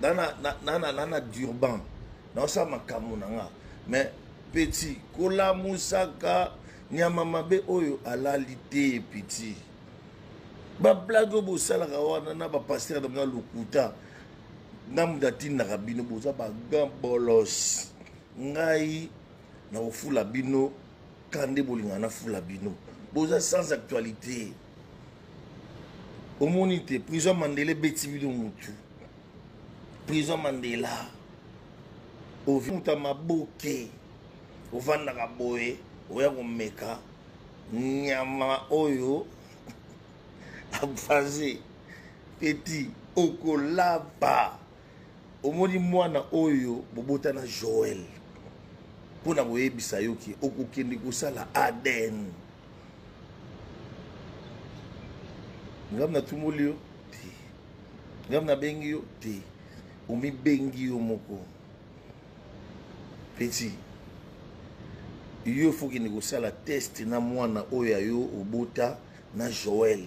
nana d'urban na ça makambo nanga mais petit kola musaka nyama mabe oyo alalité petit ba blague bo sala kawana na ba pasteur de lokuta namuda tinda kabino boza ba gambolos ngai na ofula bino kande bolinga na fula bino boza sans actualité omonite prison Mandela beti bino mutu prison Mandela ovimuta maboke ovandaka boye oya komeka nyama oyo afaze petit okolaba omoni mwana oyo bobota na Joël pona boyebisa yoki okokende kosala Aden ngam na tumoli yo te ngam na bengi yo te omi bengi yo moko petit yo faut kende kosala test na mwana oyo yo obota na Joël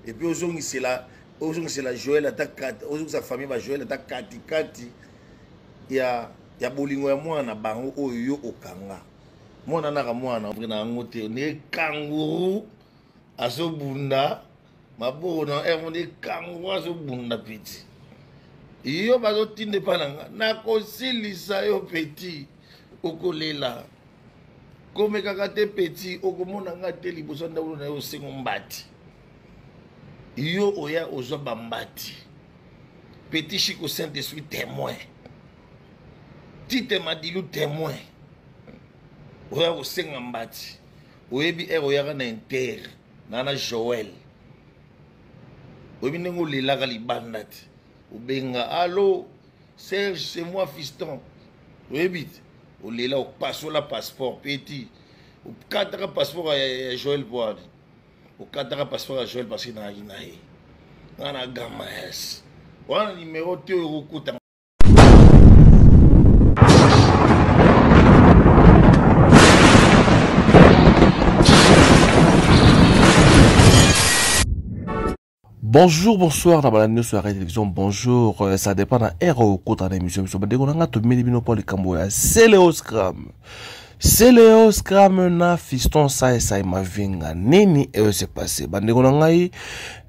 et puis ozongisela Joël atakati ozongisa famille ba Joël atakati kati ya bolingo ya mwana bango oyo yo okanga mwana naka mwana na ngote ne kanguru azobunda maboko na ne kanguru azobunda petit yo bazotinde pananga na kosilisa yo petit okolela komekaka te petit okomona nga te liboso ndaulo na yo sengo mbati yo oya ozwa bambati petit Chico Saint-Esprit témoin Tite Madilu témoin oya osenga mbati oyebi oya na inter na Joël oyebi ndenge olelaka libanda te obenga allo Serge c'est moi fiston oyebi olela opasola passeport petit okataka passeport ya Joël Board okataka passeport ya Joël parce que na inae na gama es wana numéro te okuta. Bonjour, bonsoir, dans la news sur la télévision, bonjour, ça dépend d'un héros au côté de l'émission. Je Seleo Scram na fiston sa mavinga nini se passé bande ngai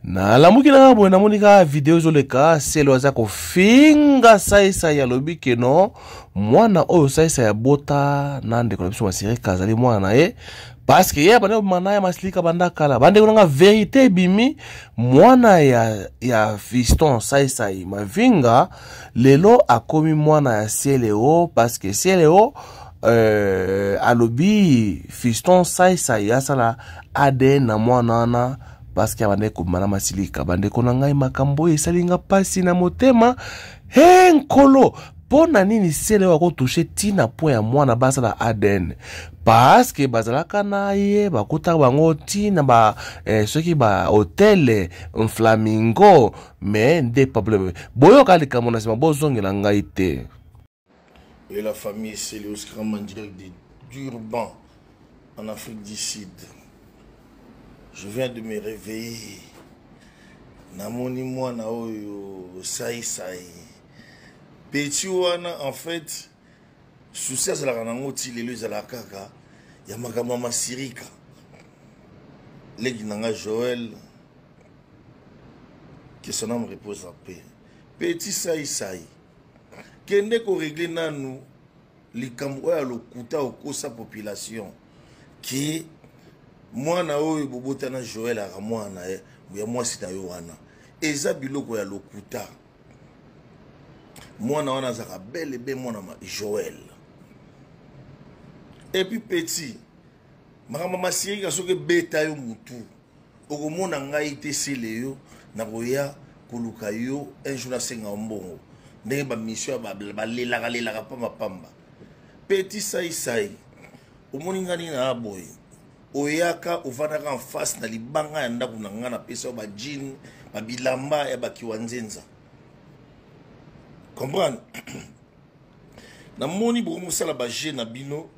na lamuki na bo na monika video zoleka Seleo za ko finga sa ya lobi keno mwana oyo sa ya bota na ndeko biso masiri kazali mwana parce que ya bande manaya maslika banda kala bande ngai vérité bimi mwana ya fiston sa mavinga lelo akomi mwana ya Seleo parce que Seleo alobi fiston sa yasala ADN na mwana na parce que abande ko mana masilika bande ko ngai makambo esalinga pasi na motema nkolo pona nini Seleo ko toucher tina point ya mwana basala ADN parce que bazalaka na ye bakota bango tina ba soki ba hotel Flamingo mais nde problème boyo kalika mona sima bozongela ngai te. Et la famille Seleo Scram en direct d'Urban, en Afrique du Sud. Je viens de me réveiller. Namoni mwana oyo sai. Petit wana en fait, souci à la ranangoti lelo za la kaka, ya makambo masirika. Legi nanga Joël, que son âme repose en paix. Petit sai. Kende ko régler nanu likambo ya lokuta okosa population ki mwana oyo bobota na Joël a mwana ya mwasi na yo wana eza biloko ya lokuta mwana wana zaka belle be mwana ma Joël et puis petit makama masirika soke beta yo mutu okomona ngai te Seleo na koya koluka yo un jour na senga mbongo ndenge ba mission balelaka pamba petit sai omoni ngani na boy oyaka ovandaka en face na libanga ya ndako na nga na pesa ba jean ba bilamba ya bakiwa nzenza comprendre na moni bo musala ba jeune na bino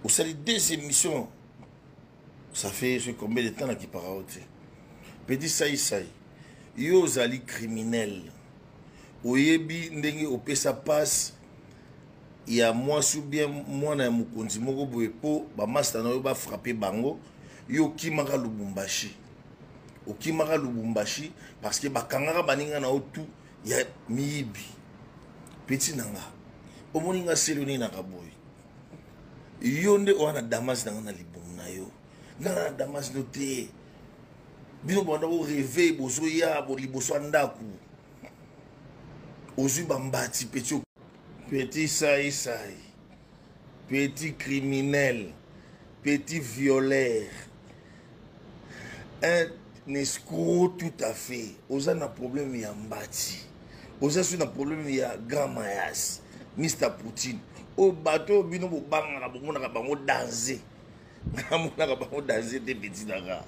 osali deux émissions ça fait combien de temps na ki paraote petit sai yo zali criminel oyebi ndenge opesa passe ya mwasi ou bien mwana ya mokonzi moko boye po bamasta na yo bafrappe bango yo okimaka Lubumbashi parce que bakangaka baninga na yo tu ya miyibi peti nanga omoni nga selo nini naka boye yo nde owana Damas nanga na libumu na yo nga na Damas no te bino banda bo réveil bozoya liboso ya ndako ozwi bambati petit saïsaï, petit criminel, petit violeur, un escroc tout à fait. Oza na problème ya mbati. Oza su na problème ya Grand Mayas, Mr. Poutine. O bateau bino bo banga bo mona ka bango danser. Mona ka bango danser des petits daga.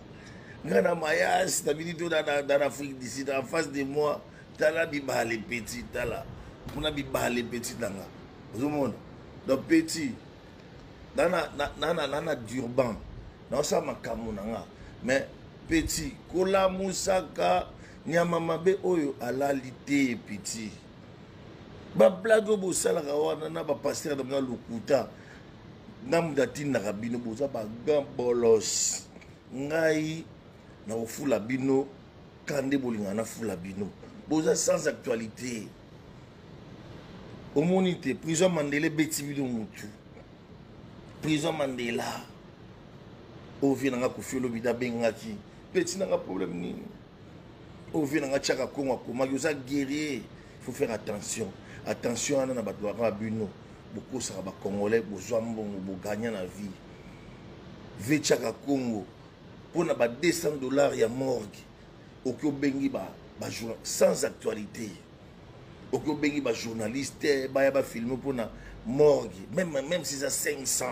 Ngana Mayas, tabini to dans l'Afrique d'ici en face de moi, tala biba les petits tala. On a bien les petits danga. Vous monde. Donc petit. Nana d'urban. Non ça makamu nanga. Mais petit. Kola musaka nyamamabe oyo alalite petit. Ba blague bo sala kawana na ba pasteur dans lokuta. Namdati na rabino boza ba gambolos. Ngai na ofula bino kande bolinga na fula bino. Boza sans actualité. Omonite prison Mandela beti bido mutu prison Mandela ovi nanga kufilo bida bengaki beti nanga problème nini ovi nanga chaka kongo akoma yoza guerrier. Faut faire attention na bato ba bino beaucoup ça ba congolais bozwa mbongo bo gagner na vie ve chaka kongo pona ba $200 ya morgue okyo bengi ba sans actualité. Oko bengi ba journaliste ba ya ba filmer pour na morgue même si ça 500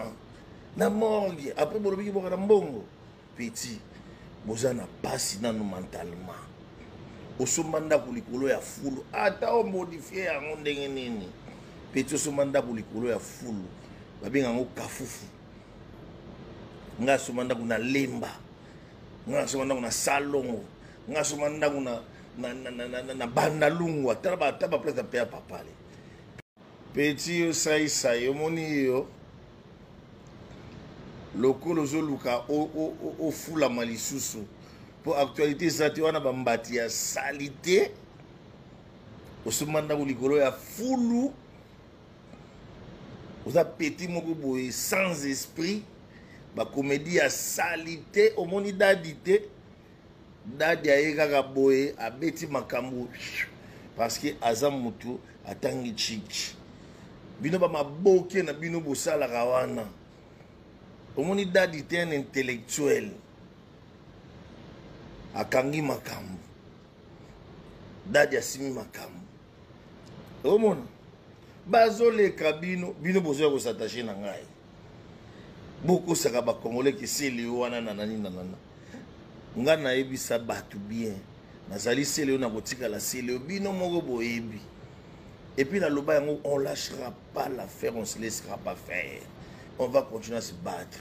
na morgue après bo bengi boka na mbongo petit bozana pasi nanu mentalement osomanda ko likolo ya fulu ata o modifier yango ndenge nini petit osomanda ko likolo ya fulu ba benga ngo kafufu nga somanda kuna lemba nga somanda kuna salongo nga somanda kuna na banda lungwa taba place pe papale petit yo saïsaï omoni yo lokolo zoluka o fula malisusu pour actualité zati wana bambati ya salité osumanda kulikolo ya fulu oza petit moko boye sans esprit ba comédie ya salité omoni dadité dadi ayekaka boye abeti makambo parce que aza mutu atangi chiki bino ba maboke na bino bosala kawana omoni dadi te un intellectuel akangi makambo dadi asimi makambo omona bazoleka bino bozoya kosatache na ngai bokosaka bakongole keseli wana na nani na nana nga na ebisa batu bien nazali sele na botika la sele bino moko boyebi et puis na loba yango on lâchera pas l'affaire, on se laissera pas faire, on va continuer à se battre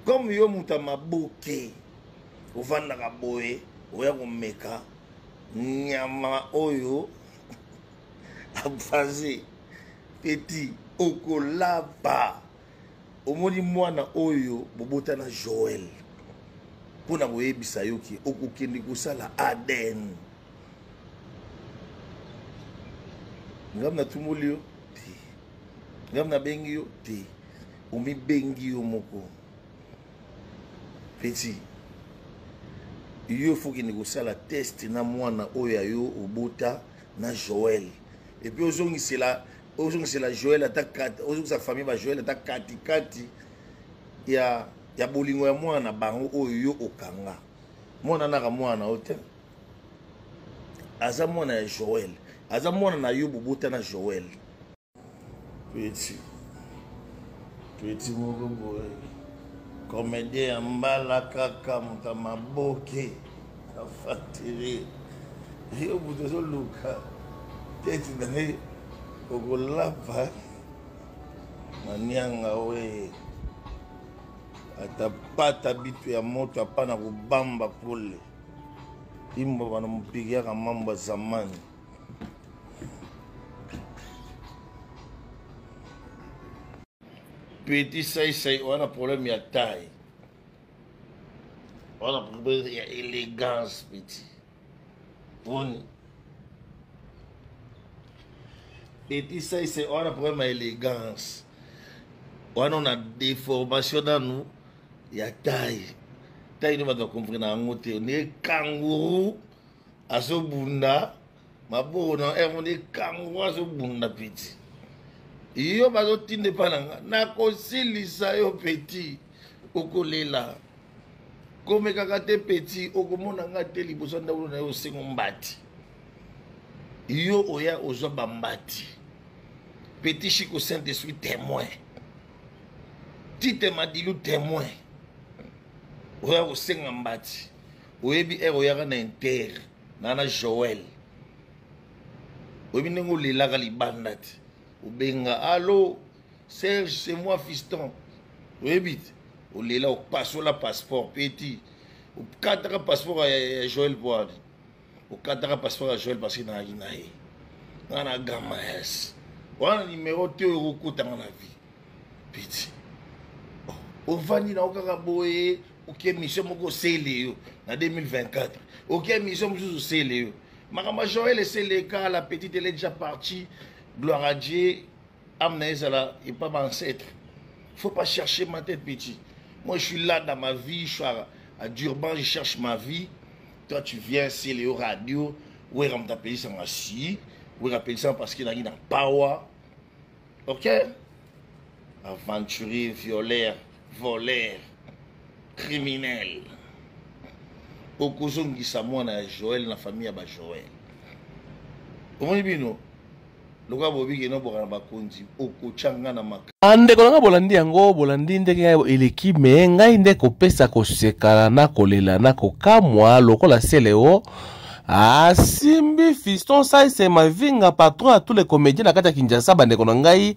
comme yo muta maboke ovanda ka boye oya komeka nyama oyo afaze petit okolaba omoni mwana oyo bobota na Joël pona koyebisa yo ki okokende kosala Aden ngam na tumoli yo te ngam na bengi yo te omi bengi yo moko petit yo faut kende kosala test na mwana oyo yo obota na Joël et puis ozongisela Joël atakati ozongisa famille ba Joël atakati kati ya bolingo ya mwana bango oyo yo okanga mwana naka mwana ote aza mwana ya Joël aza mwana na yo bobota na Joël petit moko boye comédien ya mbala kaka muta maboke afatiri yo butozo luka teti nane okolapa manianga we atapata bitu ya moto apana kubamba kule imbo bana mpigia kama mambo zamani Petit ça on a problème ya taille. On a problème ya élégance petit. Bon. Petit ça on a problème ya élégance. On a déformation dans nous ya taille. Taille nous va comprendre en ngote on est kangourou aso bunda mabona on est kangourou aso bunda petit. Yo bazo tinde pananga na kosilisa yo petit okolela comme kakate petit okomona ngate liboso ndaulo na yo sengo mbati yo oya ozo bambati petit Chico Saint-Esprit témoin tite madilu témoin oya osenga mbati oyebi oya na inter na Joël oyebi nengo lelaka libandati Benga, allô, Serge, c'est moi, fiston. Oui, vite. On est là, on passe la passeport, petit. On cadre passeport à Joël Boad. On cadre passeport à Joël parce qu'il n'a rien. On a gamma S. On a numéro 2 euros dans la vie. Petit. On va dire, on va boyer. Ok, mission, on va sceller en 2024. Ok, mission, on va sceller. Ma Joël, c'est le cas, la petite, elle est déjà partie. Gloire à Dieu, Amnezala et pas mon ancêtre. Il ne faut pas chercher ma tête, petit. Moi, je suis là dans ma vie, je suis à Durban, je cherche ma vie. Toi, tu viens, c'est les radio. Oui, on t'appelle ça aussi. Oui, on appelle ça parce qu'il y a une power. Ok? Aventurier, violeur, voleur, criminel. Au causon qui s'amoine à Joël, la famille à Joël. Comment est-ce que ande kolanga bolandi yango bolandi ndenge ya eleki me ngai nde kopesa kosekala na kolela na kokamwa lokola seleo asimbi fiston saise mavinga patron à tous les comédiens na kati ya Kinshasa bandeko na ngai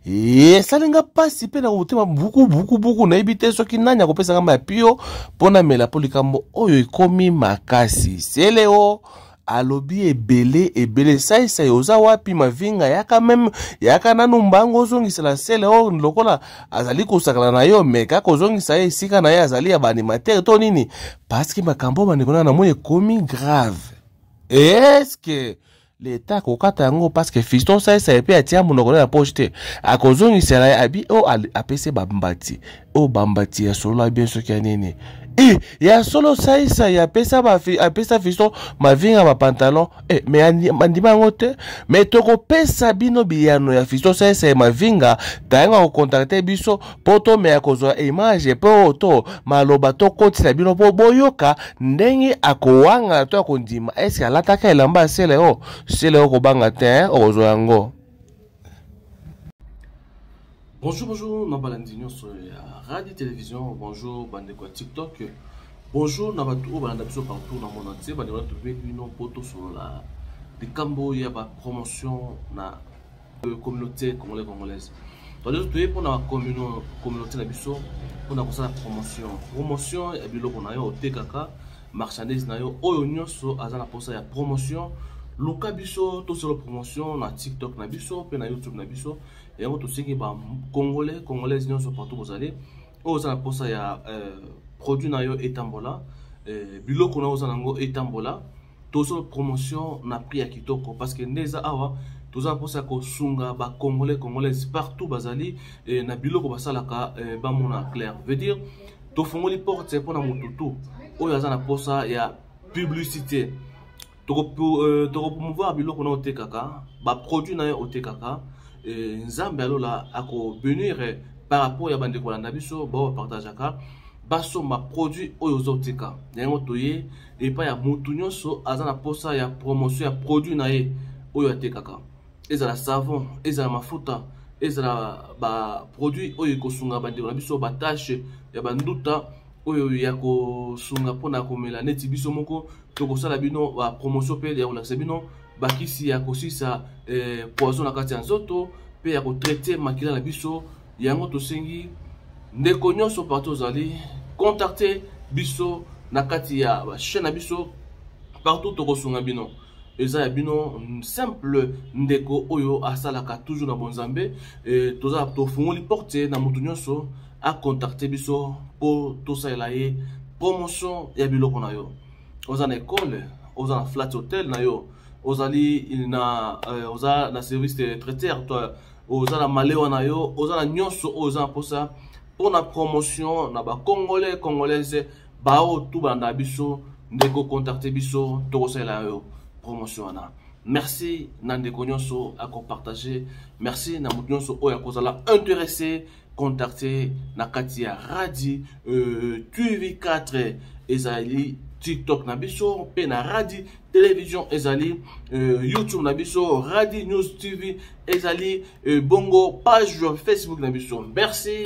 esalinga pasi pe na kotema buku na yebi te soki nani akopesa ngamba ya pio mpona mela po likambo oyo ekomi makasi seleo alobi ebele sai oza wapi mavinga yaka même yaka nanu mbango ozongisela sele o lokola azali kosakala na yo meka kozongisa ye esika na ye azali ya baanimateur to nini parce que makambo bandeko na moi ekomi grave. Est-ce que l'État kokata yango parce que fiston sai pe atia monoko na poche te akozongisela ye abi o apese bambati o bambati ya solo bien soki nini ya solo saisa ya pesa fisto mavinga ba pantalon mais andima ngote mais toko pesa bino biyano ya fisto saisa ya mavinga tanga ko contacter biso poto me akozwa image po to maloba to kotisa bino po boyoka ndenge akowanga to akondima est-ce alataka elamba sele o ko banga te ozo yango. Bonjour, Nabalandinho sur Radio Télévision, bonjour, bande quoi TikTok, bonjour, Nabatou, Balandabiso partout dans le monde entier, bande quoi trouver une photo sur la des Cambo, il y a la promotion na communauté congolaise. Donc, nous trouver pour la communauté Nabiso, pour la promotion, et puis là, on a eu au TKK, marchandise, na yo, oyo so, azana pour ça, il y a promotion. Luka biso to solo promotion na TikTok na biso pe na YouTube na biso et on to siki ba congolais nyonso partout vous allez oza pour ça ya produit na yo etambola biloko na oza nango etambola to solo promotion na prix ya kitoko parce que neza awa toza pour ça ko sunga ba congolais partout bazali na biloko basalaka ba mona clair veut dire to fongoli porte pour na mututu oyo azana pour ça ya publicité. Pour promouvoir biloko na otekaka ba produit na yo otekaka nzambe alola ako venir par rapport ya bande kolanda biso ba partageaka baso ma produit oyo zoteka yango toye et pas ya mutu nyonso azana posa ya promotion ya produit na ye oyo atekaka ezala savon ezala mafuta ezala ba produit oyo kosunga bande kolanda biso ba tâche ya banduta oyo ya kosunga pona komela neti biso moko toko sala bino ba promotion pe ya relaxer bino bakisi ya kosisa poison na kati ya nzoto pe ya ko traiter makila na biso yango to sengi ndeko nyonso partout zali contacter biso na kati ya ba chaîne na biso partout toko sunga bino eza ya bino simple ndeko oyo asalaka toujours na bonzambe toza tofungoli porte na moto nyonso a contacter biso po tosalela ye promotion ya biloko na yo. Oza na école, oza na flat hotel na yo, ozali na oza na service de traiteur, toi oza na malewa na yo, oza na nyonso oza na posa pour na promotion na ba congolais congolaise bao tout banda biso ndeko contacter biso tokosalela yo promotion na. Merci na ndeko nyonso à partager, merci na moto nyonso oyo akozala intéressé contacter na katia Radi TV4 ezali TikTok na biso pe na Radi télévision ezali YouTube na biso Radi News TV ezali bongo page Facebook na biso. Merci.